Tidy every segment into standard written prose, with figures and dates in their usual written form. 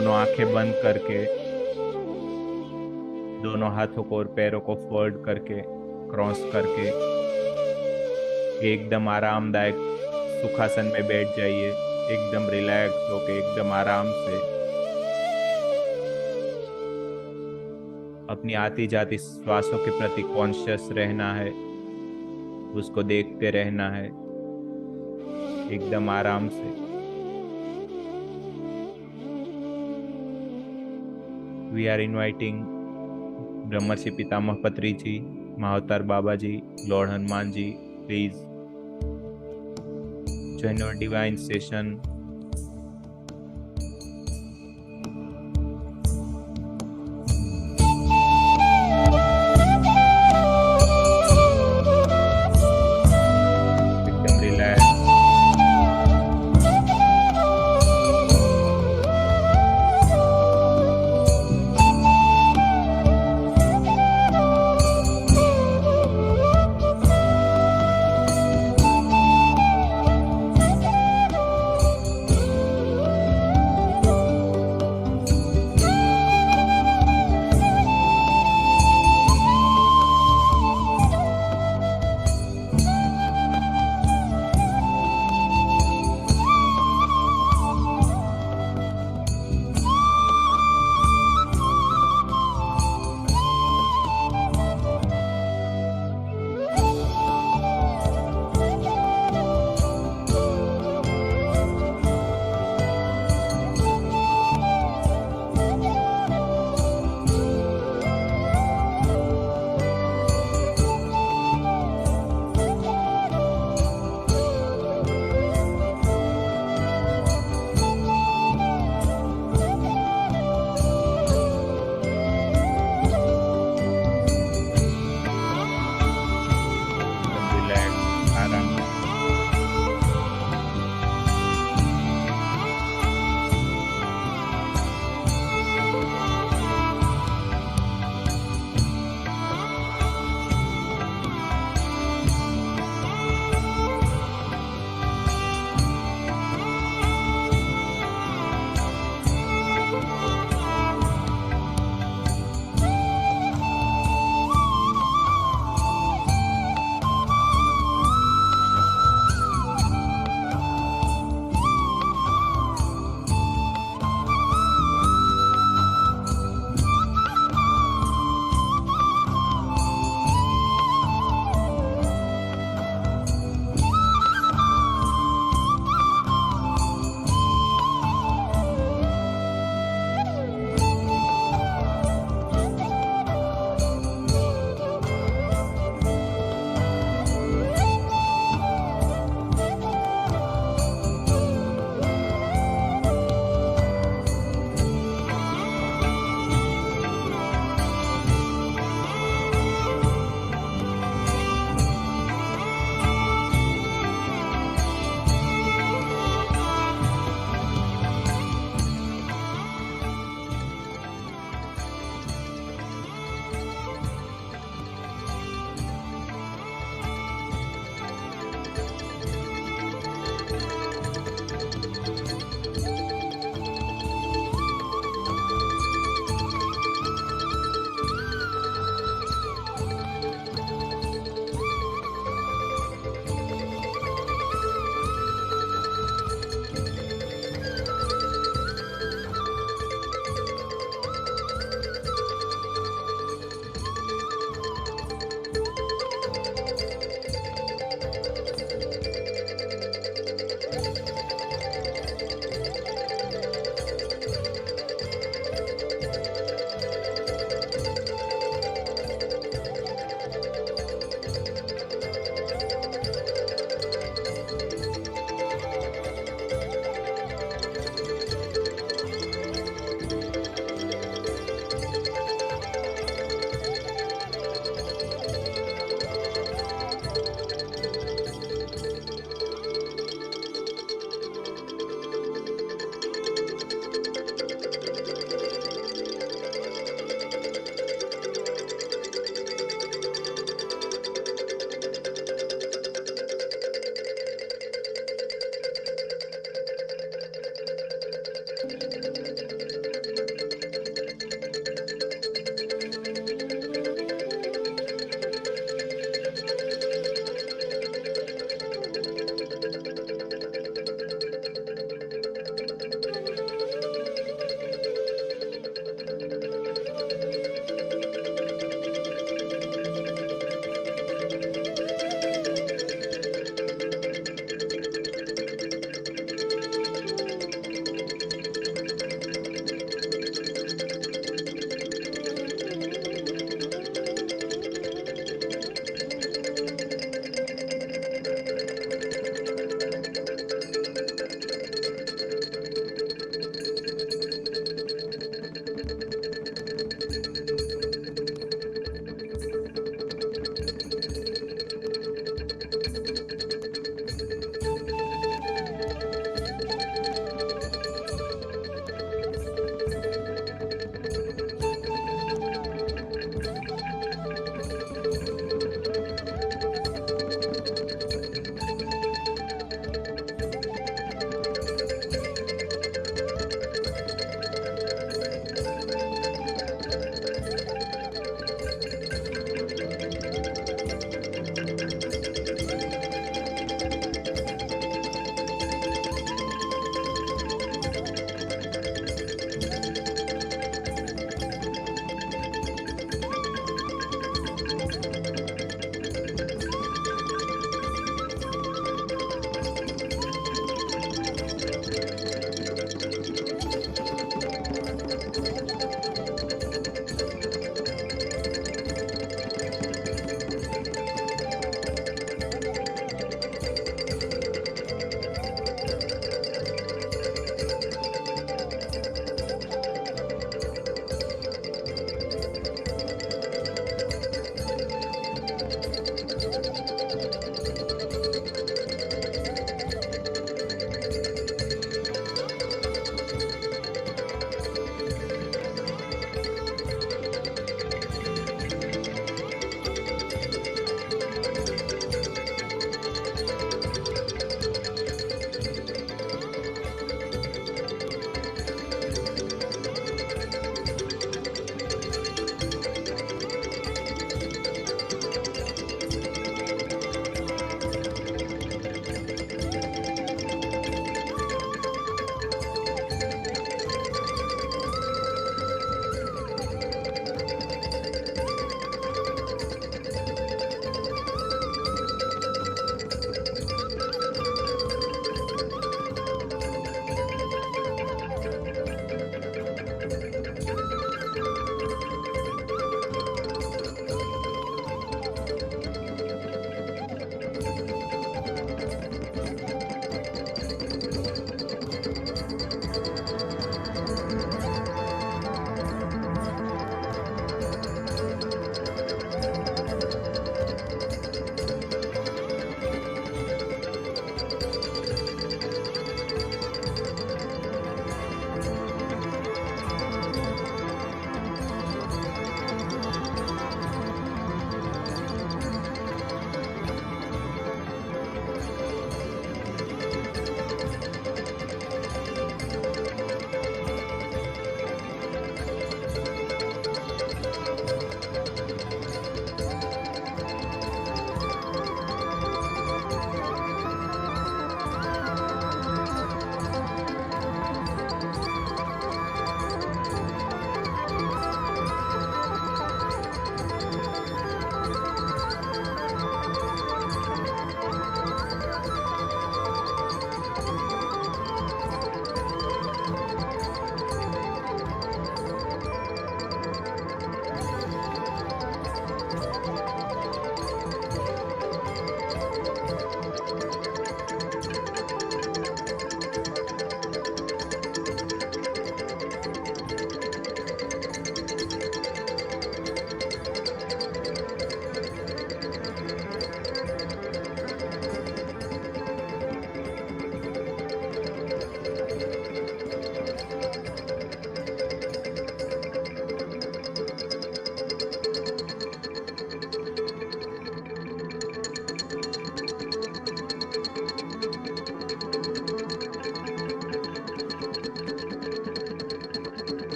दोनों आंखें बंद करके, दोनों हाथों को और पैरों को फोल्ड करके, क्रॉस करके एकदम आरामदायक सुखासन में बैठ जाइए। एकदम रिलैक्स होके, एकदम आराम से अपनी आती जाती श्वासों के प्रति कॉन्शियस रहना है, उसको देखते रहना है एकदम आराम से। We are inviting Brahmarshi Pitamaha Patri ji, Mahavatar Baba ji, lord Hanuman ji, please join our divine session. एकदम रिलैक्स।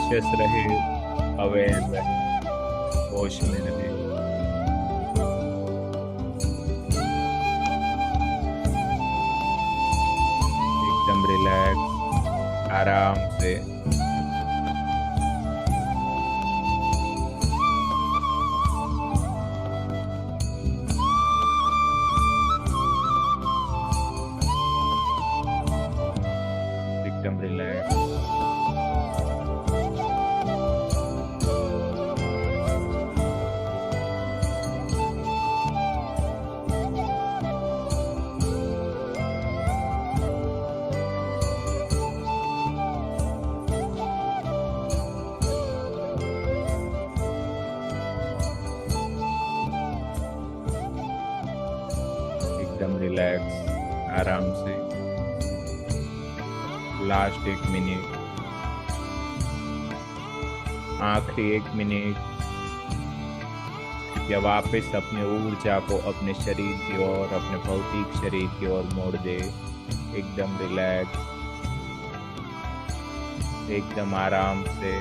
कॉन्शियस रहे, अवेयर रहे, होश में रहे। एकदम रिलैक्स, आराम से। एकदम रिलैक्स। एकदम रिलैक्स, आराम से। लास्ट 1 मिनट, आखिरी 1 मिनट। या वापस अपने ऊर्जा को अपने शरीर की ओर, अपने भौतिक शरीर की ओर मोड़ दे। एकदम रिलैक्स, एकदम आराम से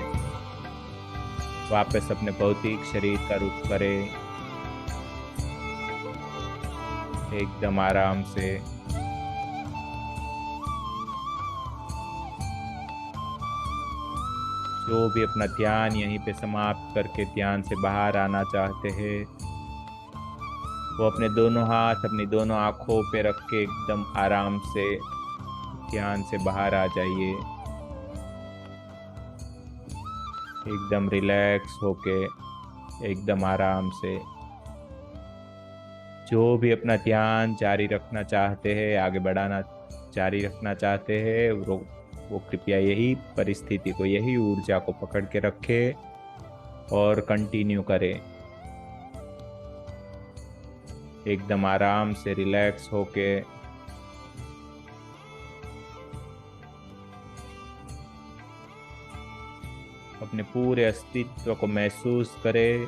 वापस अपने भौतिक शरीर का रुख करे। एकदम आराम से। जो भी अपना ध्यान यहीं पे समाप्त करके ध्यान से बाहर आना चाहते हैं, वो अपने दोनों हाथ अपनी दोनों आंखों पे रख के एकदम आराम से ध्यान से बाहर आ जाइए। एकदम रिलैक्स होके, एकदम आराम से। जो भी अपना ध्यान जारी रखना चाहते हैं, आगे बढ़ाना जारी रखना चाहते हैं, वो कृपया यही परिस्थिति को, यही ऊर्जा को पकड़ के रखे और कंटिन्यू करें। एकदम आराम से रिलैक्स होके। अपने पूरे अस्तित्व को महसूस करें।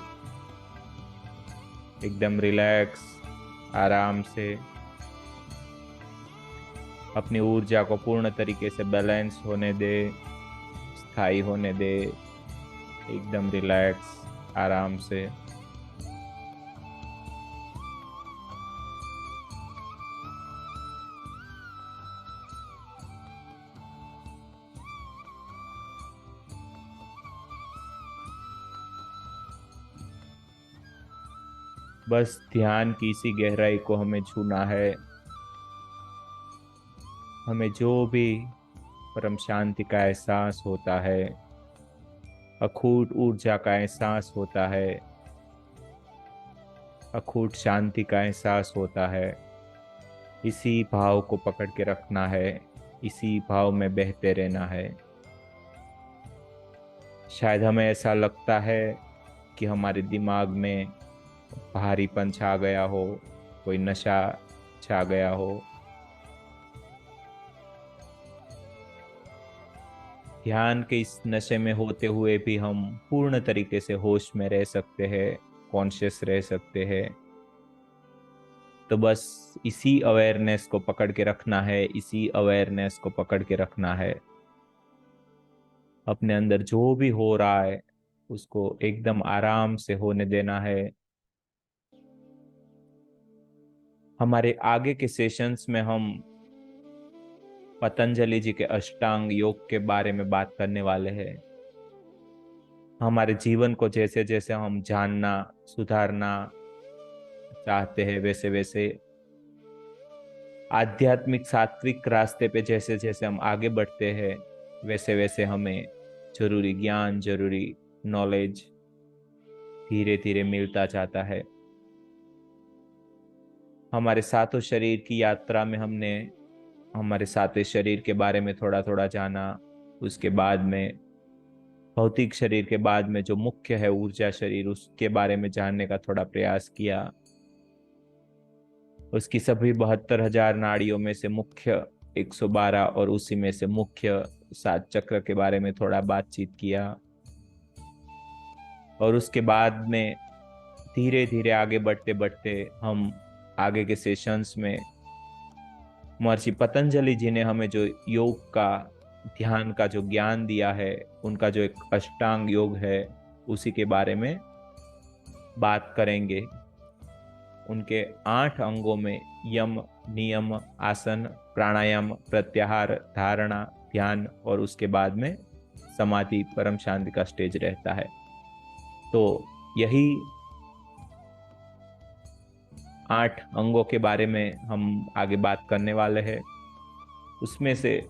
एकदम रिलैक्स, आराम से। अपनी ऊर्जा को पूर्ण तरीके से बैलेंस होने दे, स्थायी होने दे। एकदम रिलैक्स, आराम से। बस ध्यान की इसी गहराई को हमें छूना है। हमें जो भी परम शांति का एहसास होता है, अखूट ऊर्जा का एहसास होता है, अखूट शांति का एहसास होता है, इसी भाव को पकड़ के रखना है, इसी भाव में बहते रहना है। शायद हमें ऐसा लगता है कि हमारे दिमाग में भारीपन छा गया हो, कोई नशा छा गया हो। ध्यान के इस नशे में होते हुए भी हम पूर्ण तरीके से होश में रह सकते हैं, कॉन्शियस रह सकते हैं। तो बस इसी अवेयरनेस को पकड़ के रखना है, इसी अवेयरनेस को पकड़ के रखना है। अपने अंदर जो भी हो रहा है उसको एकदम आराम से होने देना है। हमारे आगे के सेशंस में हम पतंजलि जी के अष्टांग योग के बारे में बात करने वाले हैं। हमारे जीवन को जैसे जैसे हम जानना, सुधारना चाहते हैं, वैसे वैसे आध्यात्मिक सात्विक रास्ते पे जैसे जैसे हम आगे बढ़ते हैं, वैसे वैसे हमें जरूरी ज्ञान, जरूरी नॉलेज धीरे धीरे मिलता जाता है। हमारे सातों शरीर की यात्रा में हमने हमारे सातवें शरीर के बारे में थोड़ा थोड़ा जाना। उसके बाद में भौतिक शरीर के बाद में जो मुख्य है ऊर्जा शरीर, उसके बारे में जानने का थोड़ा प्रयास किया। उसकी सभी 72,000 नाड़ियों में से मुख्य 112 और उसी में से मुख्य 7 चक्र के बारे में थोड़ा बातचीत किया। और उसके बाद में धीरे धीरे आगे बढ़ते बढ़ते हम आगे के सेशंस में महर्षि पतंजलि जी ने हमें जो योग का ध्यान का जो ज्ञान दिया है, उनका जो एक अष्टांग योग है, उसी के बारे में बात करेंगे। उनके 8 अंगों में यम, नियम, आसन, प्राणायाम, प्रत्याहार, धारणा, ध्यान और उसके बाद में समाधि, परम शांति का स्टेज रहता है। तो यही 8 अंगों के बारे में हम आगे बात करने वाले हैं। उसमें से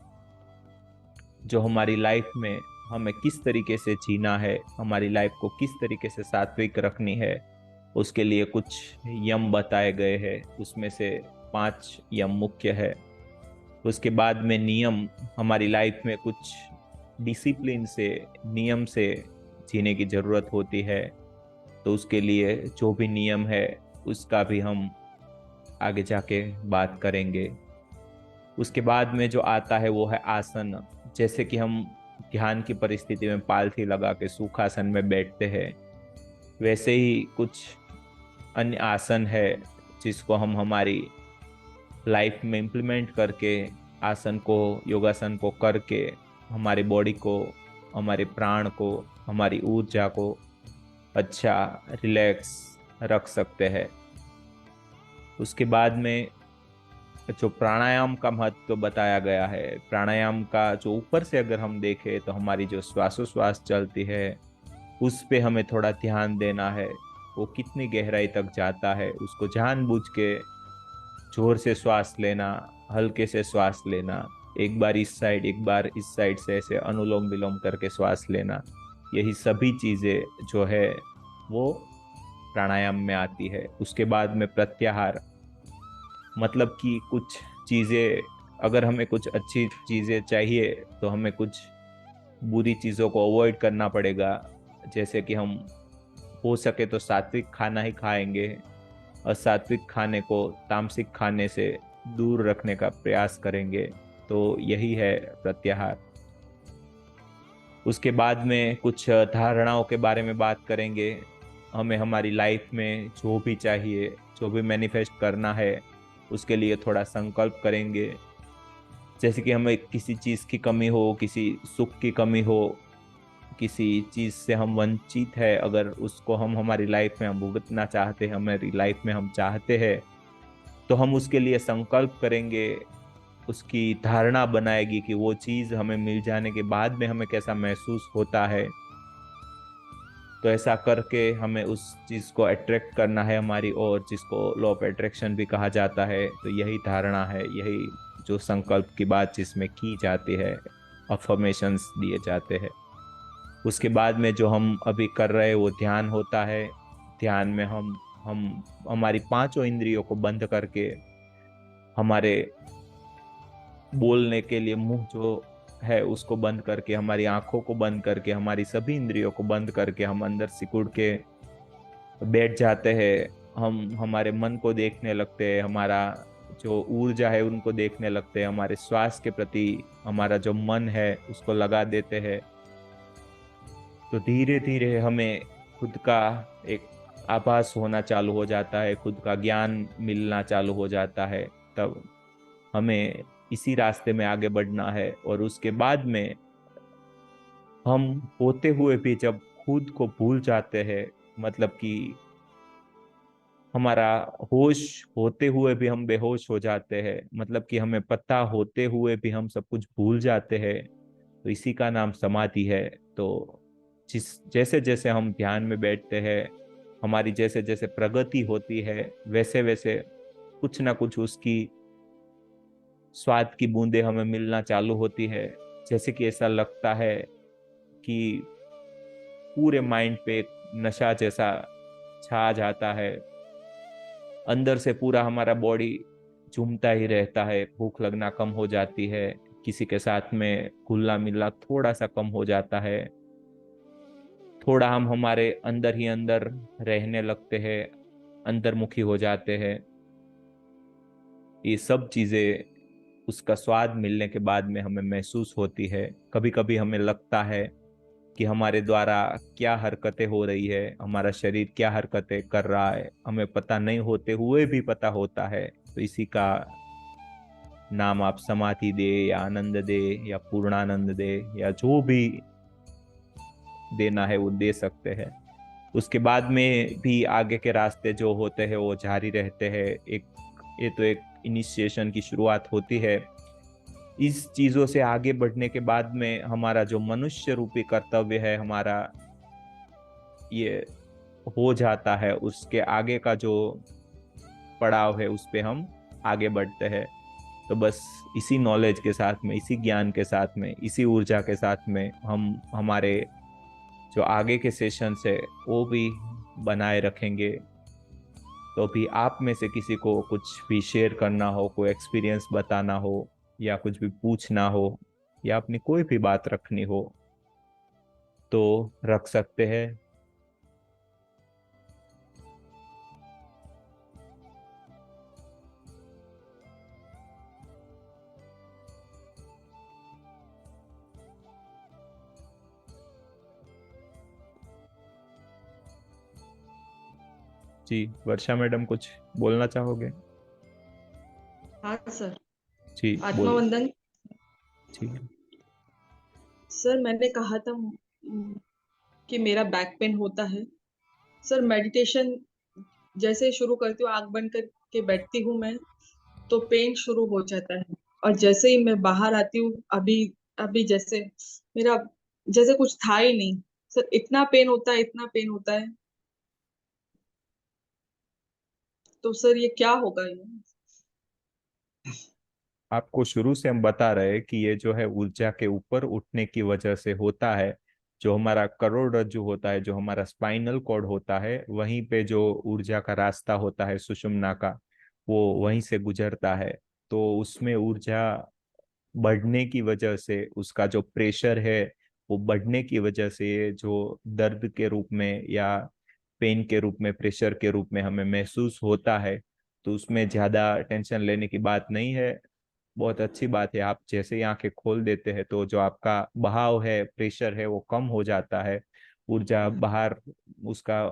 जो हमारी लाइफ में हमें किस तरीके से जीना है, हमारी लाइफ को किस तरीके से सात्विक रखनी है, उसके लिए कुछ यम बताए गए हैं। उसमें से 5 यम मुख्य है। उसके बाद में नियम, हमारी लाइफ में कुछ डिसिप्लिन से, नियम से जीने की जरूरत होती है। तो उसके लिए जो भी नियम है, उसका भी हम आगे जाके बात करेंगे। उसके बाद में जो आता है वो है आसन। जैसे कि हम ध्यान की परिस्थिति में पालथी लगा के सुखासन में बैठते हैं, वैसे ही कुछ अन्य आसन है जिसको हम हमारी लाइफ में इम्प्लीमेंट करके, आसन को, योगासन को करके हमारी बॉडी को, हमारे प्राण को, हमारी ऊर्जा को अच्छा रिलैक्स रख सकते हैं। उसके बाद में जो प्राणायाम का महत्व बताया गया है, प्राणायाम का जो ऊपर से अगर हम देखें तो हमारी जो श्वासोश्वास चलती है, उस पे हमें थोड़ा ध्यान देना है। वो कितनी गहराई तक जाता है, उसको जानबूझ के जोर से श्वास लेना, हल्के से श्वास लेना, एक बार इस साइड एक बार इस साइड से ऐसे अनुलोम विलोम करके श्वास लेना, यही सभी चीजें जो है वो प्राणायाम में आती है। उसके बाद में प्रत्याहार, मतलब कि कुछ चीजें, अगर हमें कुछ अच्छी चीजें चाहिए तो हमें कुछ बुरी चीजों को अवॉइड करना पड़ेगा। जैसे कि हम हो सके तो सात्विक खाना ही खाएंगे, असात्विक खाने को तामसिक खाने से दूर रखने का प्रयास करेंगे। तो यही है प्रत्याहार। उसके बाद में कुछ धारणाओं के बारे में बात करेंगे। हमें हमारी लाइफ में जो भी चाहिए, जो भी मैनिफेस्ट करना है, उसके लिए थोड़ा संकल्प करेंगे। जैसे कि हमें किसी चीज की कमी हो, किसी सुख की कमी हो, किसी चीज से हम वंचित है, अगर उसको हम हमारी लाइफ में हम भुगतना चाहते हैं, हमारी लाइफ में हम चाहते हैं, तो हम उसके लिए संकल्प करेंगे। उसकी धारणा बनाएगी कि वो चीज हमें मिल जाने के बाद में हमें कैसा महसूस होता है। तो ऐसा करके हमें उस चीज को अट्रैक्ट करना है हमारी ओर, जिसको लॉ ऑफ अट्रैक्शन भी कहा जाता है। तो यही धारणा है, यही जो संकल्प की बात जिसमें की जाती है, अफर्मेशंस दिए जाते हैं। उसके बाद में जो हम अभी कर रहे हैं वो ध्यान होता है। ध्यान में हम हमारी पांचों इंद्रियों को बंद करके, हमारे बोलने के लिए मुंह जो है उसको बंद करके, हमारी आंखों को बंद करके, हमारी सभी इंद्रियों को बंद करके हम अंदर सिकुड़ के बैठ जाते हैं। हम हमारे मन को देखने लगते हैं, हमारा जो ऊर्जा है उनको देखने लगते हैं, हमारे श्वास के प्रति हमारा जो मन है उसको लगा देते हैं। तो धीरे धीरे हमें खुद का एक आभास होना चालू हो जाता है, खुद का ज्ञान मिलना चालू हो जाता है। तब हमें इसी रास्ते में आगे बढ़ना है। और उसके बाद में हम होते हुए भी जब खुद को भूल जाते हैं, मतलब कि हमारा होश होते हुए भी हम बेहोश हो जाते हैं, मतलब कि हमें पता होते हुए भी हम सब कुछ भूल जाते हैं, तो इसी का नाम समाधि है। तो जिस जैसे जैसे हम ध्यान में बैठते हैं, हमारी जैसे जैसे प्रगति होती है, वैसे वैसे कुछ ना कुछ उसकी स्वाद की बूंदें हमें मिलना चालू होती है। जैसे कि ऐसा लगता है कि पूरे माइंड पे एक नशा जैसा छा जाता है, अंदर से पूरा हमारा बॉडी झूमता ही रहता है, भूख लगना कम हो जाती है, किसी के साथ में घुलना मिलना थोड़ा सा कम हो जाता है, थोड़ा हम हमारे अंदर ही अंदर रहने लगते हैं, अंतर्मुखी हो जाते हैं। ये सब चीजें उसका स्वाद मिलने के बाद में हमें महसूस होती है। कभी कभी हमें लगता है कि हमारे द्वारा क्या हरकतें हो रही है, हमारा शरीर क्या हरकतें कर रहा है, हमें पता नहीं होते हुए भी पता होता है। तो इसी का नाम आप समाधि दे या आनंद दे या पूर्णानंद दे या जो भी देना है वो दे सकते हैं। उसके बाद में भी आगे के रास्ते जो होते हैं वो जारी रहते हैं। एक ये तो एक इनिशिएशन की शुरुआत होती है। इस चीजों से आगे बढ़ने के बाद में हमारा जो मनुष्य रूपी कर्तव्य है हमारा, ये हो जाता है। उसके आगे का जो पड़ाव है उस पे हम आगे बढ़ते हैं। तो बस इसी नॉलेज के साथ में, इसी ज्ञान के साथ में, इसी ऊर्जा के साथ में हम हमारे जो आगे के सेशंस है वो भी बनाए रखेंगे। तो भी आप में से किसी को कुछ भी शेयर करना हो, कोई एक्सपीरियंस बताना हो या कुछ भी पूछना हो या अपनी कोई भी बात रखनी हो तो रख सकते हैं। जी वर्षा मैडम कुछ बोलना चाहोगे? हाँ सर। जी बोलिए। आत्मवंदन। जी। सर मैंने कहा था कि मेरा बैक पेन होता है। सर मेडिटेशन जैसे शुरू करती हूँ, आंख बंद करके बैठती हूँ मैं, तो पेन शुरू हो जाता है। और जैसे ही मैं बाहर आती हूँ, अभी अभी जैसे मेरा जैसे कुछ था ही नहीं। सर इतना पेन होता है, इतना पेन होता है। तो सर ये क्या होगा ये? आपको शुरू से हम बता रहे हैं कि ये जो है ऊर्जा के ऊपर उठने की वजह से होता है। जो हमारा करोड़रज्जु होता है, जो हमारा स्पाइनल कॉर्ड होता है, वहीं पे जो ऊर्जा का रास्ता होता है सुषुम्ना का, वो वहीं से गुजरता है। तो उसमें ऊर्जा बढ़ने की वजह से, उसका जो प्रेशर है वो बढ़ने की वजह से ये जो दर्द के रूप में या पेन के रूप में, प्रेशर के रूप में हमें महसूस होता है। तो उसमें ज्यादा टेंशन लेने की बात नहीं है। बहुत अच्छी बात है, आप जैसे ही आंखें खोल देते हैं तो जो आपका बहाव है, प्रेशर है, वो कम हो जाता है। ऊर्जा बाहर उसका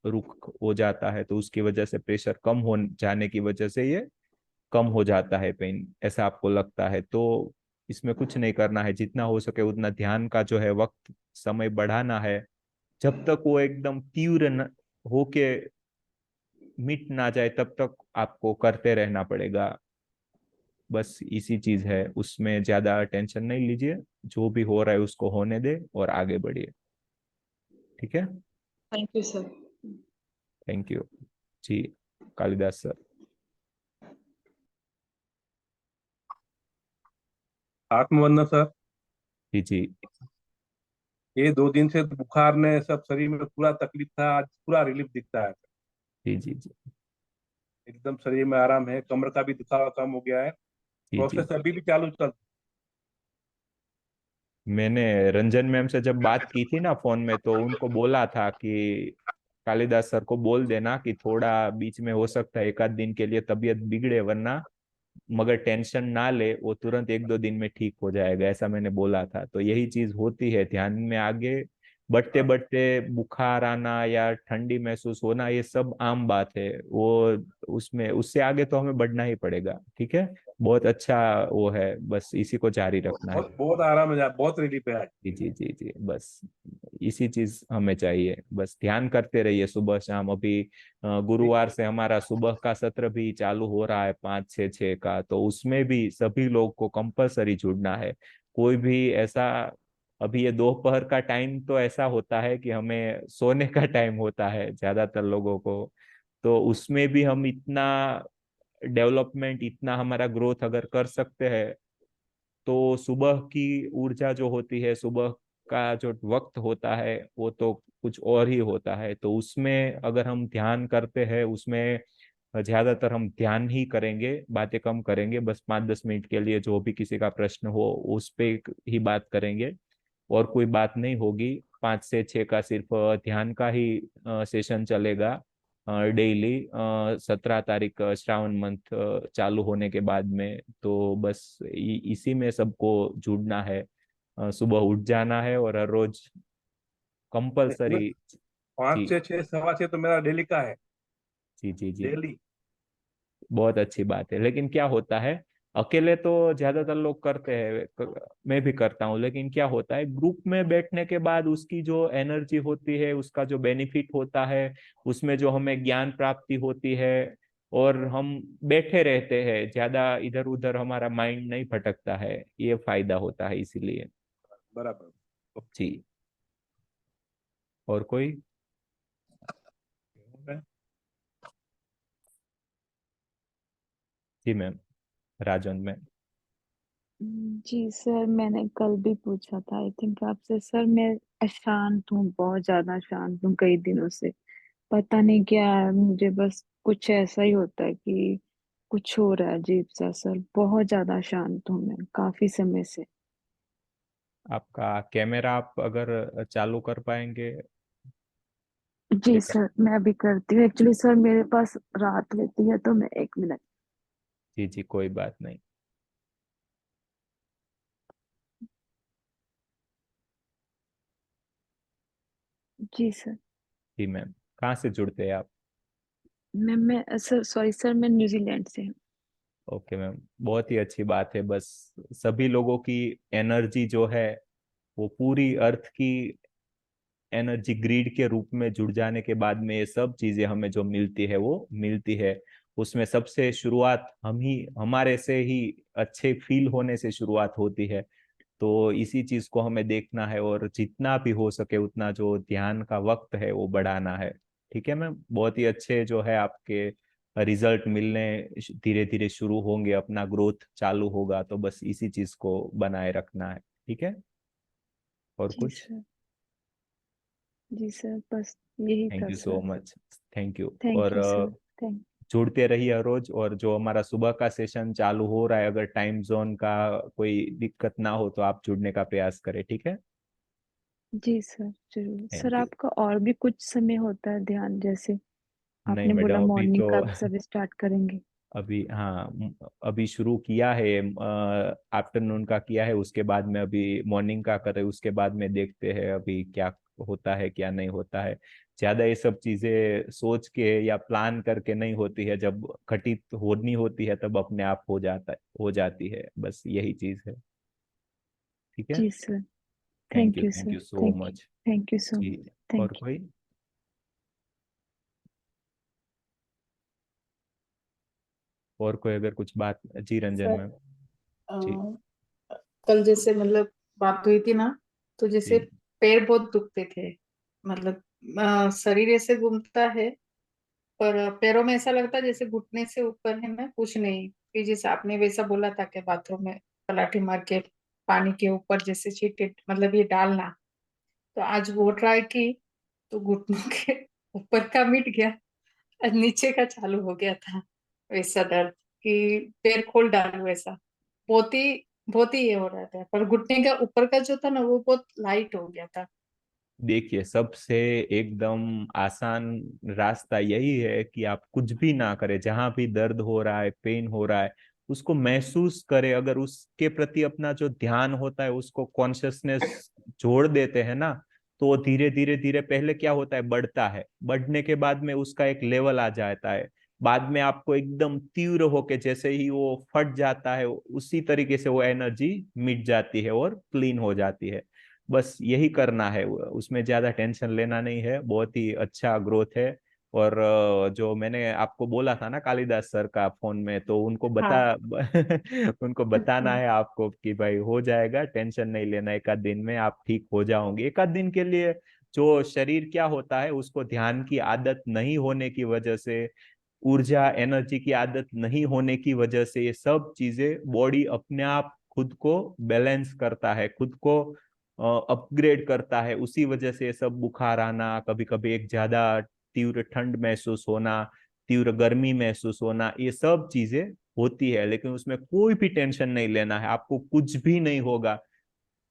रुख हो जाता है, तो उसकी वजह से प्रेशर कम हो जाने की वजह से ये कम हो जाता है पेन, ऐसा आपको लगता है तो इसमें कुछ नहीं करना है। जितना हो सके उतना ध्यान का जो है वक्त, समय बढ़ाना है। जब तक वो एकदम तीव्र होके मिट ना जाए तब तक आपको करते रहना पड़ेगा। बस इसी चीज है, उसमें ज्यादा टेंशन नहीं लीजिए। जो भी हो रहा है उसको होने दे और आगे बढ़िए। ठीक है। Thank you sir. Thank you. जी कालिदास सर। आत्मवंदन सर। जी जी। ये 2 दिन से बुखार ने सब शरीर में पूरा तकलीफ था, आज पूरा रिलीफ दिखता है। जी जी जी। एकदम शरीर में आराम है, कमर का भी दुखावा कम हो गया है। जी जी। प्रोसेस अभी भी चालू चल। मैंने रंजन मैम से जब बात की थी ना फोन में, तो उनको बोला था कि कालिदास सर को बोल देना कि थोड़ा बीच में हो सकता है एक आध दिन के लिए तबीयत बिगड़े, वरना मगर टेंशन ना ले, वो तुरंत एक दो दिन में ठीक हो जाएगा, ऐसा मैंने बोला था। तो यही चीज होती है ध्यान में, आगे बढ़ते हाँ। बढ़ते बुखार आना या ठंडी महसूस होना ये सब आम बात है। वो उसमें उससे आगे तो हमें बढ़ना ही पड़ेगा। ठीक है। बहुत अच्छा वो है, बस इसी को जारी रखना है। बहुत बहुत आराम है, बहुत रिलीफ है आज। जी जी जी जी। बस इसी चीज हमें चाहिए, बस ध्यान करते रहिए सुबह शाम। अभी ठीक गुरुवार है। से हमारा सुबह का सत्र भी चालू हो रहा है, 5 6 6 का। तो उसमें भी सभी लोग को कंपलसरी जुड़ना है। कोई भी ऐसा, अभी ये दोपहर का टाइम तो ऐसा होता है कि हमें सोने का टाइम होता है ज्यादातर लोगों को। तो उसमें भी हम इतना डेवलपमेंट, इतना हमारा ग्रोथ अगर कर सकते हैं, तो सुबह की ऊर्जा जो होती है, सुबह का जो वक्त होता है, वो तो कुछ और ही होता है। तो उसमें अगर हम ध्यान करते हैं, उसमें ज्यादातर हम ध्यान ही करेंगे, बातें कम करेंगे। बस 5 10 मिनट के लिए जो भी किसी का प्रश्न हो उस पे ही बात करेंगे, और कोई बात नहीं होगी। 5 से 6 का सिर्फ ध्यान का ही सेशन चलेगा डेली। 17 तारीख श्रावण मंथ चालू होने के बाद में। तो बस इसी में सबको जुड़ना है। सुबह उठ जाना है और हर रोज इसमें कंपलसरी। जी 5 से 6, 6:15 तो मेरा डेली का है। जी जी जी। डेली। बहुत अच्छी बात है, लेकिन क्या होता है अकेले तो ज्यादातर लोग करते हैं, मैं भी करता हूँ, लेकिन क्या होता है ग्रुप में बैठने के बाद उसकी जो एनर्जी होती है, उसका जो बेनिफिट होता है, उसमें जो हमें ज्ञान प्राप्ति होती है, और हम बैठे रहते हैं, ज्यादा इधर उधर हमारा माइंड नहीं भटकता है, ये फायदा होता है इसीलिए। बराबर। जी। और कोई? जी मैम, राजन मैम। जी सर, मैंने कल भी पूछा था आई थिंक आपसे। सर मैं अशांत हूँ, बहुत ज्यादा अशांत हूँ कई दिनों से। पता नहीं क्या है मुझे, बस कुछ ऐसा ही होता है कि कुछ हो रहा है अजीब सा। सर बहुत ज्यादा अशांत हूँ मैं काफी समय से। आपका कैमरा आप अगर चालू कर पाएंगे? जी एक, सर, मैं अभी करती हूँ। एक्चुअली सर मेरे पास रात रहती है, तो मैं 1 मिनट। जी जी, कोई बात नहीं। जी सर। जी मैम, कहाँ से जुड़ते हैं आप? मैं सर, सॉरी सर, मैं न्यूजीलैंड से हूँ। ओके मैम, बहुत ही अच्छी बात है। बस सभी लोगों की एनर्जी जो है, वो पूरी अर्थ की एनर्जी ग्रिड के रूप में जुड़ जाने के बाद में ये सब चीजें हमें जो मिलती है वो मिलती है। उसमें सबसे शुरुआत हम ही, हमारे से ही अच्छे फील होने से शुरुआत होती है। तो इसी चीज को हमें देखना है, और जितना भी हो सके उतना जो ध्यान का वक्त है वो बढ़ाना है। ठीक है मैम, बहुत ही अच्छे जो है आपके रिजल्ट मिलने धीरे धीरे शुरू होंगे, अपना ग्रोथ चालू होगा, तो बस इसी चीज को बनाए रखना है। ठीक है? और जी कुछ? सर। जी सर, बस यही थैंक था you so sir. Much. Thank you. Thank और यू सर। थैंक। जुड़ते रहिए रोज। और जो हमारा सुबह का सेशन चालू हो रहा है, अगर टाइम जोन का कोई दिक्कत ना हो तो आप जुड़ने का प्रयास करें। ठीक है? जी सर, जरूर सर। Thank you. आपका और भी कुछ समय होता है ध्यान, जैसे नहीं आपने बोला मैडम, अभी मॉर्निंग तो का भी सब स्टार्ट करेंगे? अभी हाँ, अभी शुरू किया है, आफ्टरनून का किया है, उसके बाद में अभी मॉर्निंग का कर रहे, उसके बाद में देखते हैं अभी क्या होता है क्या नहीं होता है। ज्यादा ये सब चीजें सोच के या प्लान करके नहीं होती है, जब घटित होनी होती है तब अपने आप हो जाती है, बस यही चीज है। ठीक है? जी sir. Thank you thank sir. You so thank you. Much. Thank you so जी। मच। और थैंक कोई? और कोई अगर कुछ बात, जी रंजन सर, मैम। अ, जी। कल जैसे मतलब बात हुई थी ना, तो जैसे जी। पैर बहुत दुखते थे। मतलब शरीर ऐसे घूमता है, पर पैरों में ऐसा लगता है जैसे घुटने से ऊपर है ना कुछ नहीं। फिर जैसे आपने वैसा बोला था कि बाथरूम में पलाठी मार के पानी के ऊपर जैसे छींटे मतलब ये डालना, तो आज वो ट्राई की, तो घुटनों के ऊपर का मिट गया और नीचे का चालू हो गया था वैसा दर्द, कि पैर खोल डालू ऐसा। बहुत ही बहुत ही ये हो रहा था, पर घुटने का ऊपर का जो था ना वो बहुत लाइट हो गया था। देखिए, सबसे एकदम आसान रास्ता यही है कि आप कुछ भी ना करें, जहां भी दर्द हो रहा है, पेन हो रहा है, उसको महसूस करें। अगर उसके प्रति अपना जो ध्यान होता है, उसको कॉन्शियसनेस जोड़ देते हैं ना, तो धीरे धीरे धीरे पहले क्या होता है, बढ़ता है, बढ़ने के बाद में उसका एक लेवल आ जाता है, बाद में आपको एकदम तीव्र होके जैसे ही वो फट जाता है, उसी तरीके से वो एनर्जी मिट जाती है और क्लीन हो जाती है। बस यही करना है, उसमें ज्यादा टेंशन लेना नहीं है, बहुत ही अच्छा ग्रोथ है। और जो मैंने आपको बोला था ना कालिदास सर का फोन में, तो उनको बता हाँ। उनको बताना है आपको कि भाई हो जाएगा, टेंशन नहीं लेना, एक आध दिन में आप ठीक हो जाओगे। एक आध दिन के लिए जो शरीर क्या होता है, उसको ध्यान की आदत नहीं होने की वजह से, ऊर्जा एनर्जी की आदत नहीं होने की वजह से, ये सब चीजें बॉडी अपने आप खुद को बैलेंस करता है, खुद को अपग्रेड करता है। उसी वजह से ये सब बुखार आना, कभी कभी एक ज्यादा तीव्र ठंड महसूस होना, तीव्र गर्मी महसूस होना, ये सब चीजें होती है। लेकिन उसमें कोई भी टेंशन नहीं लेना है, आपको कुछ भी नहीं होगा।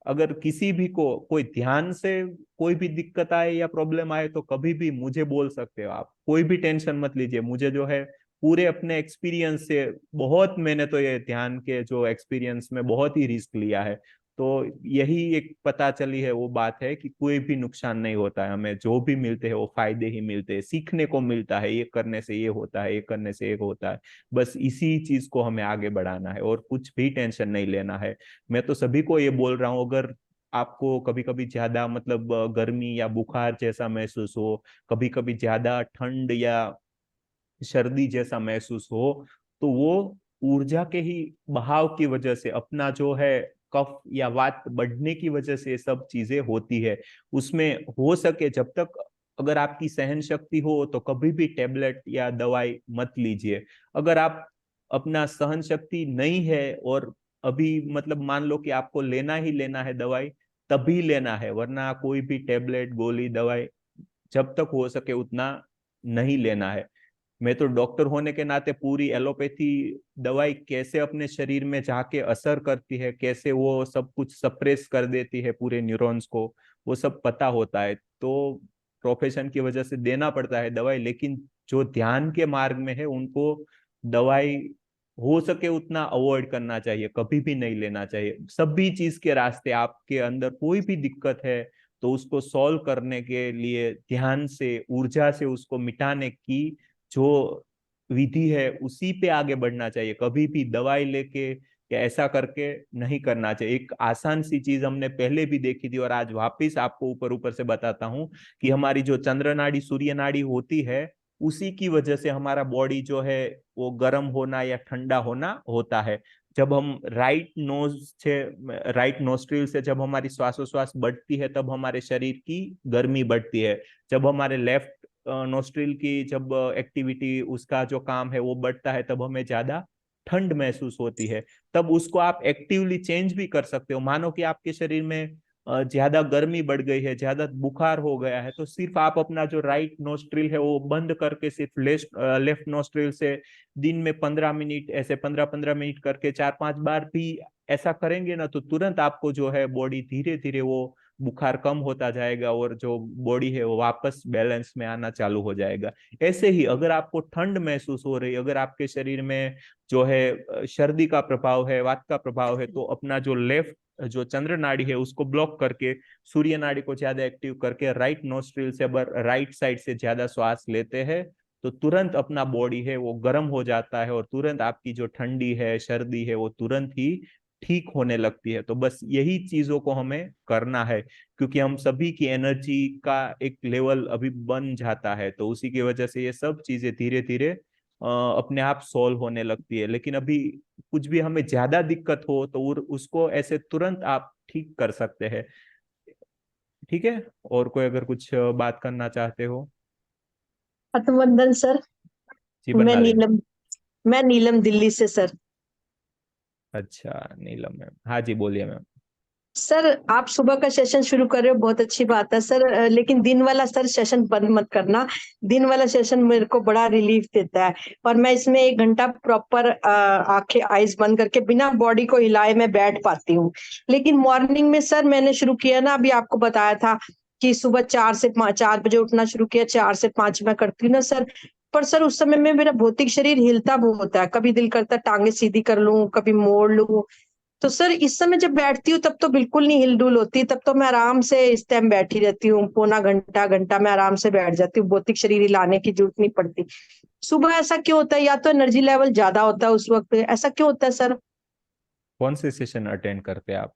अगर किसी भी को कोई ध्यान से कोई भी दिक्कत आए या प्रॉब्लम आए, तो कभी भी मुझे बोल सकते हो आप, कोई भी टेंशन मत लीजिए। मुझे जो है पूरे अपने एक्सपीरियंस से, बहुत मैंने तो ये ध्यान के जो एक्सपीरियंस में बहुत ही रिस्क लिया है, तो यही एक पता चली है वो बात है कि कोई भी नुकसान नहीं होता है, हमें जो भी मिलते हैं वो फायदे ही मिलते हैं, सीखने को मिलता है, ये करने से ये होता है, ये करने से ये होता है। बस इसी चीज को हमें आगे बढ़ाना है और कुछ भी टेंशन नहीं लेना है। मैं तो सभी को ये बोल रहा हूँ, अगर आपको कभी कभी ज्यादा मतलब गर्मी या बुखार जैसा महसूस हो, कभी कभी ज्यादा ठंड या सर्दी जैसा महसूस हो, तो वो ऊर्जा के ही बहाव की वजह से, अपना जो है कफ या वात बढ़ने की वजह से ये सब चीजें होती है। उसमें हो सके जब तक अगर आपकी सहन शक्ति हो तो कभी भी टेबलेट या दवाई मत लीजिए। अगर आप अपना सहन शक्ति नहीं है और अभी मतलब मान लो कि आपको लेना ही लेना है दवाई, तभी लेना है, वरना कोई भी टेबलेट गोली दवाई जब तक हो सके उतना नहीं लेना है। मैं तो डॉक्टर होने के नाते पूरी एलोपैथी दवाई कैसे अपने शरीर में जाके असर करती है, कैसे वो सब कुछ सप्रेस कर देती है पूरे न्यूरॉन्स को, वो सब पता होता है। तो प्रोफेशन की वजह से देना पड़ता है दवाई, लेकिन जो ध्यान के मार्ग में है उनको दवाई हो सके उतना अवॉइड करना चाहिए, कभी भी नहीं लेना चाहिए। सभी चीज के रास्ते, आपके अंदर कोई भी दिक्कत है तो उसको सॉल्व करने के लिए ध्यान से, ऊर्जा से उसको मिटाने की जो विधि है उसी पे आगे बढ़ना चाहिए। कभी भी दवाई लेके या ऐसा करके नहीं करना चाहिए। एक आसान सी चीज हमने पहले भी देखी थी और आज वापिस आपको ऊपर ऊपर से बताता हूँ कि हमारी जो चंद्र नाड़ी सूर्य नाड़ी होती है, उसी की वजह से हमारा बॉडी जो है वो गर्म होना या ठंडा होना होता है। जब हम राइट नोस्ट्रिल से जब हमारी श्वासोश्वास बढ़ती है तब हमारे शरीर की गर्मी बढ़ती है। जब हमारे लेफ्ट नोस्ट्रिल की जब एक्टिविटी, उसका जो काम है वो बढ़ता है, तब हमें ज्यादा ठंड महसूस होती है। तब उसको आप एक्टिवली चेंज भी कर सकते हो। मानो कि आपके शरीर में ज्यादा गर्मी बढ़ गई है, ज्यादा बुखार हो गया है, तो सिर्फ आप अपना जो राइट नोस्ट्रिल है वो बंद करके सिर्फ लेफ्ट नोस्ट्रिल से दिन में 15 मिनट, ऐसे 15-15 मिनट करके 4-5 बार भी ऐसा करेंगे ना, तो तुरंत आपको जो है बॉडी धीरे धीरे वो बुखार कम होता जाएगा और जो बॉडी है वो वापस बैलेंस में आना चालू हो जाएगा। ऐसे ही अगर आपको ठंड महसूस हो रही, अगर आपके शरीर में जो है सर्दी का प्रभाव है, वात का प्रभाव है, तो अपना जो लेफ्ट जो चंद्र नाड़ी है उसको ब्लॉक करके सूर्य नाड़ी को ज्यादा एक्टिव करके राइट नोस्ट्रिल से अगर राइट साइड से ज्यादा श्वास लेते हैं तो तुरंत अपना बॉडी है वो गर्म हो जाता है और तुरंत आपकी जो ठंडी है, सर्दी है, वो तुरंत ही ठीक होने लगती है। तो बस यही चीजों को हमें करना है, क्योंकि हम सभी की एनर्जी का एक लेवल अभी बन जाता है, तो उसी की वजह से ये सब चीजें धीरे धीरे अपने आप सॉल्व होने लगती है। लेकिन अभी कुछ भी हमें ज्यादा दिक्कत हो तो उसको ऐसे तुरंत आप ठीक कर सकते हैं। ठीक है, और कोई अगर कुछ बात करना चाहते हो? अभिनंदन सर। जी मैं बन्ना लें। नीलम मैं नीलम दिल्ली से सर। अच्छा नीलम मैम, हाँ जी बोलिए मैम। सर आप सुबह का सेशन शुरू कर रहे हो, बहुत अच्छी बात है सर, लेकिन दिन वाला सर सेशन बंद मत करना। दिन वाला सेशन मेरे को बड़ा रिलीफ देता है और मैं इसमें 1 घंटा प्रॉपर आंखें आईज बंद करके बिना बॉडी को हिलाए मैं बैठ पाती हूँ। लेकिन मॉर्निंग में सर मैंने शुरू किया ना, अभी आपको बताया था कि सुबह 4 बजे उठना शुरू किया, 4 से 5 मैं करती हूँ ना सर। पर सर उस समय में मेरा भौतिक शरीर हिलता बहुत है, कभी दिल करता टांगे सीधी कर लूं, कभी मोड़ लूं। तो सर इस समय जब बैठती हूँ तब तो बिल्कुल नहीं हिलडुल होती, तब तो मैं आराम से इस टाइम बैठी रहती हूँ, पौना घंटा घंटा मैं आराम से बैठ जाती हूँ, भौतिक शरीर हिलाने की जरूरत नहीं पड़ती। सुबह ऐसा क्यों होता है? या तो एनर्जी लेवल ज्यादा होता है उस वक्त, ऐसा क्यों होता है सर? कौन से सेशन अटेंड करते हैं आप?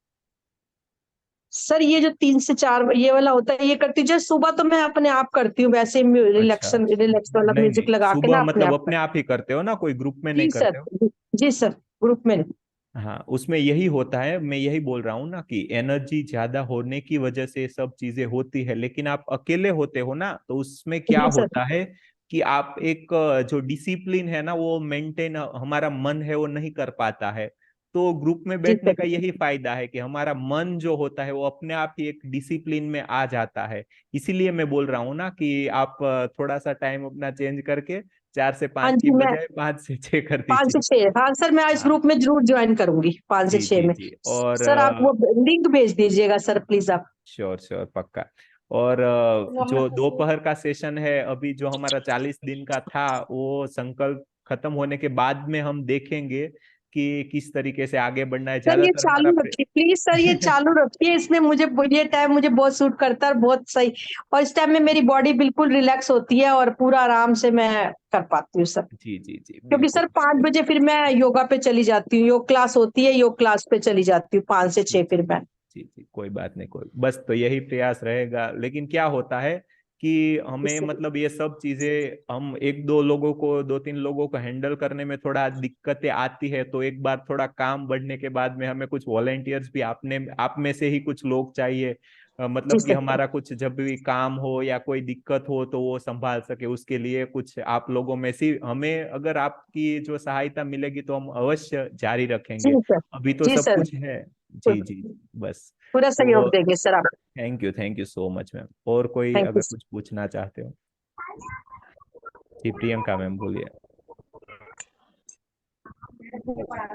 सर ये जो 3 से 4 ये वाला होता है ये करती हूँ। जैसे सुबह तो मैं अपने आप करती हूँ, वैसे अच्छा रिलैक्सन अच्छा, रिलैक्स वाला नहीं म्यूजिक नहीं, लगा के सुबह ना अपने मतलब आप अपने करती आप ही करते हो ना, कोई ग्रुप में हूँ। नहीं जी करते सर। हो? जी सर, ग्रुप में। हाँ, उसमें यही होता है, मैं यही बोल रहा हूँ ना कि एनर्जी ज्यादा होने की वजह से सब चीजें होती है। लेकिन आप अकेले होते हो ना, तो उसमें क्या जी सर। होता है कि आप एक जो डिसिप्लिन है ना वो मेंटेन, हमारा मन है वो नहीं कर पाता है। तो ग्रुप में जी बैठने सर। का यही फायदा है कि हमारा मन जो होता है वो अपने आप ही एक डिसिप्लिन में आ जाता है। इसीलिए मैं बोल रहा हूँ ना कि आप थोड़ा सा टाइम अपना चेंज करके चार से हाँ पांच की जी, मैं बजाय 5 से 6 कर 5 से 6, दीजिए। हाँ सर मैं इस हाँ ग्रुप में जरूर ज्वाइन करूंगी 5 से 6 जी में। जी, और सर आप वो लिंक भेज दीजिएगा सर प्लीज आप। श्योर श्योर पक्का। और जो दोपहर का सेशन है अभी जो हमारा 40 दिन का था, वो संकल्प खत्म होने के बाद में हम देखेंगे कि किस तरीके से आगे बढ़ना है। सर ये ज्यादातर चालू हमारा रखिए प्लीज सर, ये चालू रखिए, इसमें मुझे ये टाइम मुझे बहुत सूट करता है और बहुत सही, और इस टाइम में मेरी बॉडी बिल्कुल रिलैक्स होती है और पूरा आराम से मैं कर पाती हूँ सर। जी जी जी क्योंकि बिल्कुल। सर 5 बजे फिर मैं योगा पे चली जाती हूँ, योग क्लास होती है, योग क्लास पे चली जाती हूँ 5 से 6 फिर मैं। जी जी कोई बात नहीं, कोई बस तो यही प्रयास रहेगा। लेकिन क्या होता है कि हमें मतलब ये सब चीजें हम एक दो लोगों को, दो तीन लोगों को हैंडल करने में थोड़ा दिक्कतें आती है। तो एक बार थोड़ा काम बढ़ने के बाद में हमें कुछ वॉलेंटियर्स भी आप में से ही कुछ लोग चाहिए। जी मतलब कि सर। हमारा कुछ जब भी काम हो या कोई दिक्कत हो तो वो संभाल सके, उसके लिए कुछ आप लोगों में से हमें अगर आपकी जो सहायता मिलेगी तो हम अवश्य जारी जी रखेंगे। सर। अभी तो जी सब सर। कुछ है। जी जी बस। पूरा सहयोग तो देंगे सर आप। Thank you so much ma'am. और कोई थैंक यू। अगर कुछ पूछना चाहते हो? जी प्रियंका मैम बोलिए।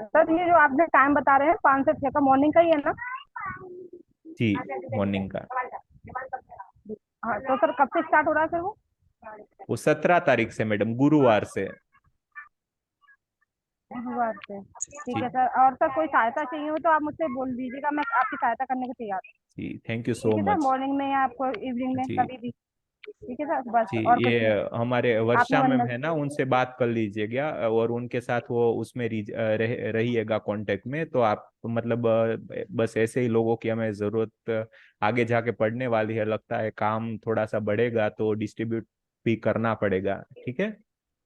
सर ये जो आपने टाइम बता रहे हैं 5 से 6 का, मॉर्निंग का ही है ना? जी मॉर्निंग का। हाँ तो सर कब से स्टार्ट हो रहा है फिर वो 17 तारीख से मैडम, गुरुवार से। गुरुवार से? ठीक जी है सर। और सर कोई सहायता चाहिए हो तो आप मुझसे बोल दीजिएगा, मैं आपकी सहायता करने को तैयार हूँ। जी थैंक यू सो ठीक है सर, मच। मॉर्निंग में या आपको इवनिंग में जी कभी भी। ठीक है सर, बस जी और कुछ ये नहीं। हमारे आपने वर्षा मैम वंदन। है ना, उनसे बात कर लीजिएगा और उनके साथ वो उसमें रहिएगा कांटेक्ट में। तो आप मतलब बस ऐसे ही लोगों की हमें जरूरत आगे जाके पड़ने वाली है। लगता है काम थोड़ा सा बढ़ेगा तो डिस्ट्रीब्यूट भी करना पड़ेगा। ठीक है।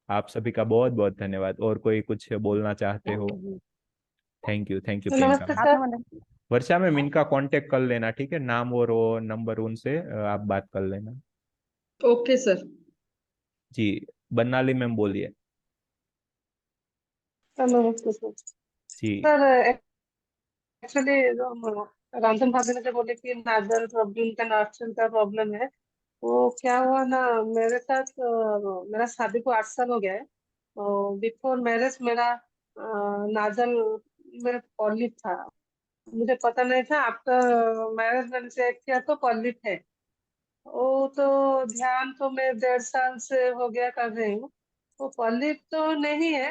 आप सभी का बहुत बहुत धन्यवाद। और कोई कुछ बोलना चाहते हो? जी। थैंक यू प्रियंका नमस्ते मैम। आपने सर। वंदन। वर्षा मैम इनका कांटेक्ट कर लेना, ठीक है? नाम और वो नंबर उनसे आप बात कर लेना। Okay sir. जी बन्नाली मैम बोलिए। सर नमस्ते सर। जी सर एक्चुअली रामचंद्र भाभी ने जो बोले कि नाजर प्रॉब्लम का नास्टल का प्रॉब्लम है, वो क्या हुआ ना, मेरे साथ मेरा शादी को 8 साल हो गया है। बिफोर मैरिज मेरा नाजल में पॉलिप था, मुझे पता नहीं था। आफ्टर मैरिज मैंने चेक किया तो पॉलिप है। वो तो ध्यान तो मैं 1.5 साल से हो गया कर रही हूँ, वो पॉलिप तो नहीं है।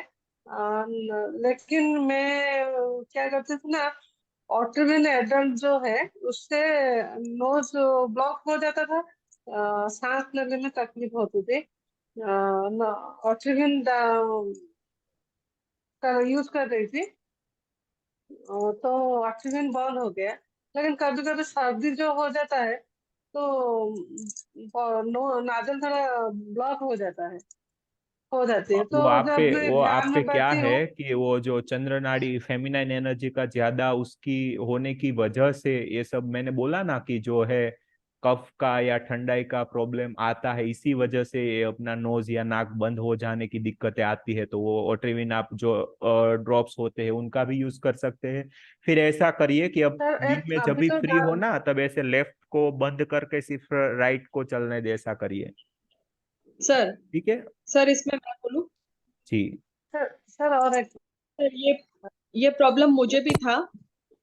लेकिन मैं क्या करती थी ना, ऑटोविन एडल्ट जो है उससे नोज ब्लॉक हो जाता था, सांस लेने में तकलीफ होती थी। ऑटोविन का यूज कर रही थी, तो ऑक्सीजन बंद हो गया। लेकिन कभी कभी सर्दी जो हो जाता है तो नो नाजल थोड़ा ब्लॉक हो जाता है, हो जाती है। तो जब मैं वो आप ध्यान पे में क्या बैठती है हूँ। कि वो जो चंद्र नाड़ी फेमिनाइन एनर्जी का ज्यादा उसकी होने की वजह से ये सब मैंने बोला ना कि जो है कफ का या ठंडाई का प्रॉब्लम आता है, इसी वजह से ये अपना नोज या नाक बंद हो जाने की दिक्कतें आती है। तो वो ओट्रिविन आप जो ड्रॉप्स होते हैं उनका भी यूज कर सकते हैं। फिर ऐसा करिए कि अब सर दिन एक में जब अभी भी तो फ्री हो ना तब ऐसे लेफ्ट को बंद करके सिर्फ राइट को चलने दे, ऐसा करिए। सर ठीक है। सर इसमें मैं बोलूं? जी सर और एक सर ये प्रॉब्लम मुझे भी था,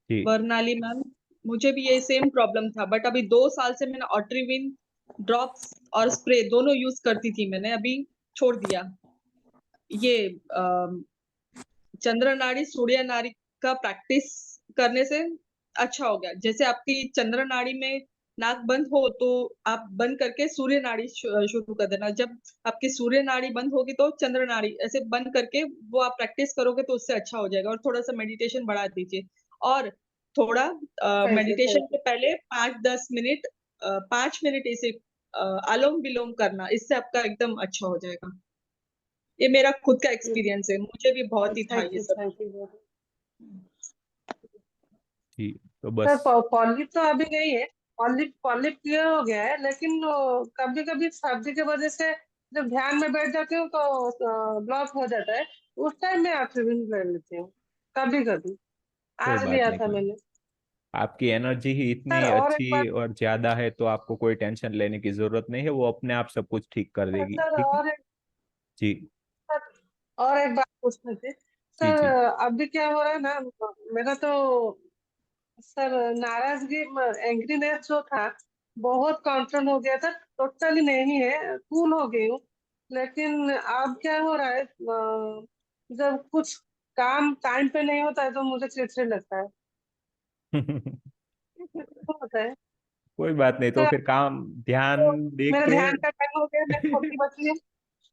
जी वर्णाली मैम। मुझे भी ये सेम प्रॉब्लम था, बट अभी 2 साल से मैंने ऑट्रिविन ड्रॉप्स और स्प्रे दोनों यूज करती थी, मैंने अभी छोड़ दिया। ये चंद्र नाड़ी सूर्य नाड़ी का प्रैक्टिस करने से अच्छा हो गया। जैसे आपकी चंद्र नाड़ी में नाक बंद हो तो आप बंद करके सूर्य नाड़ी शुरू कर देना। जब आपकी सूर्य नाड़ी बंद होगी तो चंद्र नाड़ी ऐसे बंद करके वो आप प्रैक्टिस करोगे तो उससे अच्छा हो जाएगा। और थोड़ा सा मेडिटेशन बढ़ा दीजिए। और थोड़ा थैंक यू मेडिटेशन थैंक के यू। पहले 5-10 मिनट 5 मिनट ऐसे अनुलोम विलोम करना, इससे आपका एकदम अच्छा हो जाएगा। ये मेरा खुद का एक्सपीरियंस है, मुझे भी बहुत ही था थैंक ये यू सब। Thank you. जी तो सर बस। पॉलिप तो अभी नहीं है, पॉलिप पॉलिप क्लियर हो गया है, लेकिन कभी कभी सर्दी की वजह से जब ध्यान में बैठ जाती हूँ तो ब्लॉक हो जाता है। उस टाइम मैं ऑक्सीजन ले लेती हूँ कभी कभी। कोई आज बात लिया नहीं, था कोई मैंने। आपकी एनर्जी ही इतनी सर और एक अच्छी बात। और ज्यादा है तो आपको कोई टेंशन लेने की जरूरत नहीं है। वो अपने आप सब कुछ ठीक कर देगी। सर ठीक है। और एक जी सर और एक बात पूछनी थी जी सर। जी अभी क्या हो रहा है ना, मेरा तो सर नाराजगी एंग्रीनेस जो था बहुत कंट्रोल हो गया था, टोटली नहीं है, कूल हो गई हूँ। लेकिन अब क्या हो रहा है, जब कुछ काम टाइम पे नहीं होता है तो मुझे चिड़चिड़ लगता है। तो होता है कोई बात नहीं, तो तो फिर काम ध्यान दे मेरा के ध्यान का टाइम हो गया, मैं छोटी बच्ची है,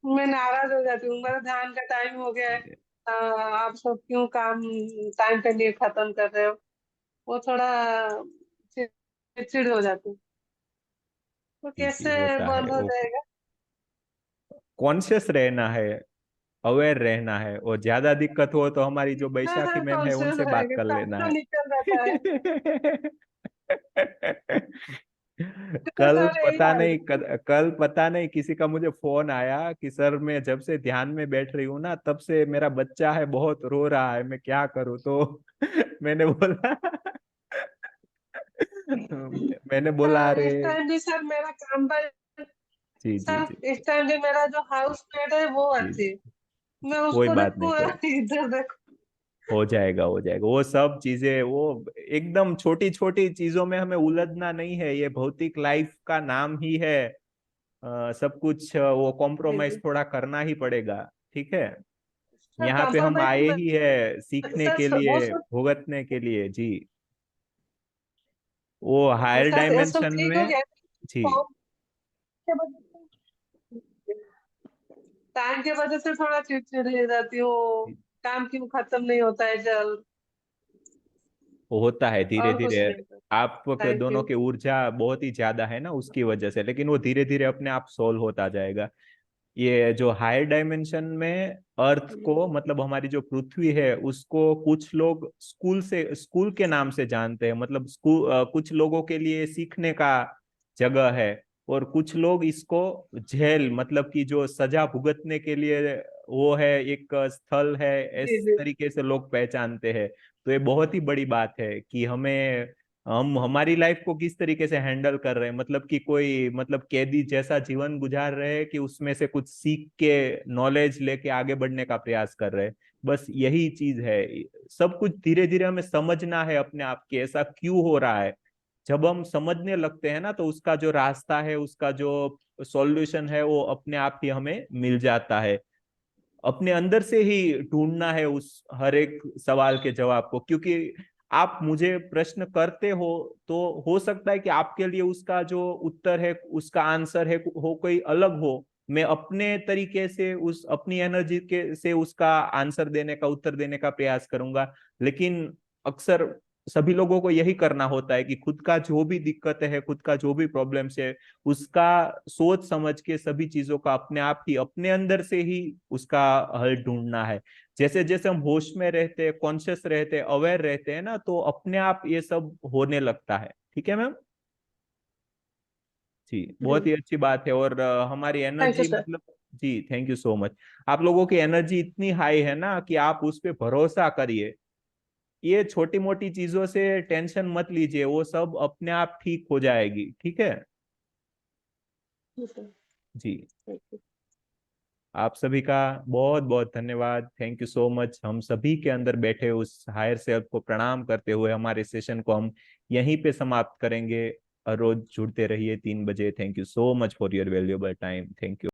मैं नाराज हो जाती हूँ, मेरा ध्यान का टाइम हो गया है, आप सब क्यों काम टाइम पे लिए खत्म कर रहे हो, वो थोड़ा चिड़चिड़ हो जाती हूँ। तो जी जी, कैसे होता है बंद हो वो। जाएगा? कॉन्शियस रहना है, अवेयर रहना है, और ज्यादा दिक्कत हो तो हमारी जो हाँ बैशाखी हाँ, मैम है कॉन्शियस उनसे बात रहेगा, कर टाइम लेना तो है। निकल जाता है। मेरे कल साथ यही पता हाल नहीं, है। कल पता नहीं किसी का मुझे फोन आया कि सर मैं जब से ध्यान में बैठ रही हूँ ना, तब से मेरा बच्चा है बहुत रो रहा है, मैं क्या करूँ? तो मैंने बोला मैंने बोला सर अरे। इस टाइम भी सर मेरा काम पर, जी जी सर जी इस टाइम भी मेरा जो हाउस मेट है वो जी आती जी, है, मैं कोई उसको बात नहीं, देखूँ या कोई इधर देखूँ? हो जाएगा, हो जाएगा। वो सब चीजें, वो एकदम छोटी छोटी चीजों में हमें उलझना नहीं है। ये भौतिक लाइफ का नाम ही है। सब कुछ वो जी कॉम्प्रोमाइज जी थोड़ा करना ही पड़ेगा। ठीक है, सर, यहाँ पे हम कॉम्प्रोमाइज आए ही है सीखने के सर वो लिए, सब, भुगतने के लिए जी। वो हायर सर ये सब डायमेंशन ठीक हो में। गया। जी, टाइम के वजह से थोड़ा चिड़चिड़ हो जाती हूँ, काम क्यों खत्म नहीं होता है जल्द, वो होता है धीरे और कुछ धीरे। नहीं सर। आप थैंक दोनों यू। की ऊर्जा बहुत ही ज्यादा है ना, उसकी वजह से, लेकिन वो धीरे धीरे अपने आप सोल्व होता जाएगा। ये जो हायर डायमेंशन में अर्थ को, मतलब हमारी जो पृथ्वी है उसको, कुछ लोग स्कूल के नाम से जानते हैं। मतलब कुछ लोगों के लिए सीखने का जगह है, और कुछ लोग इसको जेल, मतलब कि जो सजा भुगतने के लिए वो है, एक स्थल है, जी इस जी तरीके से लोग पहचानते हैं। तो ये बहुत ही बड़ी बात है कि हम हमारी लाइफ को किस तरीके से हैंडल कर रहे हैं। मतलब कि कोई, मतलब कैदी जैसा जीवन गुजार रहे हैं, कि उसमें से कुछ सीख के नॉलेज लेके आगे बढ़ने का प्रयास कर रहे हैं। बस यही चीज है। सब कुछ धीरे धीरे हमें समझना है अपने आप के, ऐसा क्यों हो रहा है। जब हम समझने लगते हैं ना, तो उसका जो रास्ता है, उसका जो सॉल्यूशन है, वो अपने आप ही हमें मिल जाता है। अपने अंदर से ही ढूंढना है उस हर एक सवाल के जवाब को। क्योंकि आप मुझे प्रश्न करते हो, तो हो सकता है कि आपके लिए उसका जो उत्तर है, उसका आंसर है, हो कोई अलग हो। मैं अपने तरीके से, उस अपनी एनर्जी के से उसका आंसर देने का, उत्तर देने का प्रयास करूंगा। लेकिन अक्सर सभी लोगों को यही करना होता है कि खुद का जो भी दिक्कत है, खुद का जो भी प्रॉब्लम्स है, उसका सोच समझ के सभी चीजों का अपने आप ही, अपने अंदर से ही उसका हल ढूंढना है। जैसे जैसे हम होश में रहते हैं, कॉन्शियस रहते हैं, अवेयर रहते हैं ना, तो अपने आप ये सब होने लगता है। ठीक है मैम? जी, बहुत ही अच्छी बात है। और हमारी थैंक यू एनर्जी, सर। मतलब जी, थैंक यू सो मच। आप लोगों की एनर्जी इतनी हाई है ना, कि आप उस पर भरोसा करिए। ये छोटी मोटी चीजों से टेंशन मत लीजिए, वो सब अपने आप ठीक हो जाएगी। ठीक है जी। आप सभी का बहुत बहुत धन्यवाद, थैंक यू सो मच। हम सभी के अंदर बैठे उस हायर सेल्फ को प्रणाम करते हुए हमारे सेशन को हम यहीं पे समाप्त करेंगे। और रोज जुड़ते रहिए 3 बजे। Thank you so much for your valuable time. Thank you.